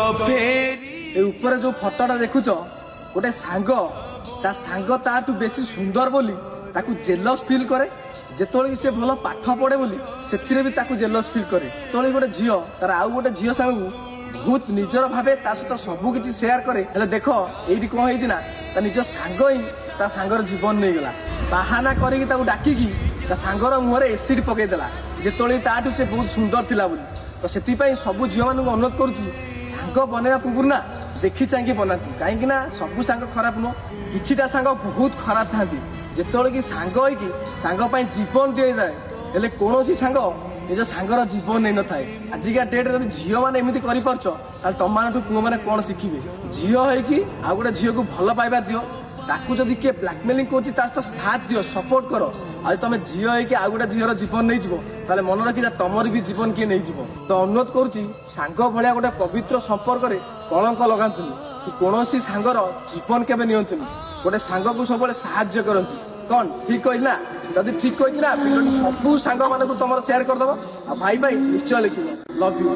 ए ऊपर जो फटोटा देखुच गोटे सांग ता सांग ताठू बेसी सुंदर बोली ताकू जेलस फील करे जेतोळे से भल पाठ पढ़े बोली सेथिरे भी ताकू जेलस फील करे तोळे गोटे झियो तार आउ गोटे झियो सांग बहुत निजर भावे ता सहित सबु किछि शेयर करे हेले देखो एइठी कोन हेछि ना ता निज सांग ही ता सांगर जीवन नहीं गला बाहाना करिकि ताकू डाकिकी ता सांगर मुहरे एसिड पकेइ देला जेतोळे ताठू से बहुत सुंदर थिला बोली तो सेति पई सबु झियो मानू अनुरोध करूची सांग बनेवा पूर्व ना देखी चाहिए बनाती कहीं ना सबू सांग खराब नुह किछिटा सांग बहुत खराब था जिते कि सांग होगी सांग जीवन दी जाए हेले कौन सांग निज सांगर जीवन नहीं न थाए आजिका डेट जब झील मैंने एमती कर तुम पुओ मैंने कौन शिखे झील होगी आ गोटे झील को भल पाइबा दियो ताकू जदि किए ब्लाकमेलिंग कर साथ दियो सपोर्ट कर आज तुम झील होगी आ गोटे झील जीवन नहीं जीव ताले मन रखी तुमर भी जीवन किए नहीं जीव तो अनुरोध करुच्ची सांग भाया गोटे पवित्र संपर्क में कलंक लगातुनि कि कौन सांगर जीवन केबे नियंतुनि गोटे सांग को सब साहाय्य करंतु कौन ठीक कही ना जदि ठीक कही ना सबू सांग मान तुम शेयर करदब आ भाई भाई निश्चय लिखिब लव यू।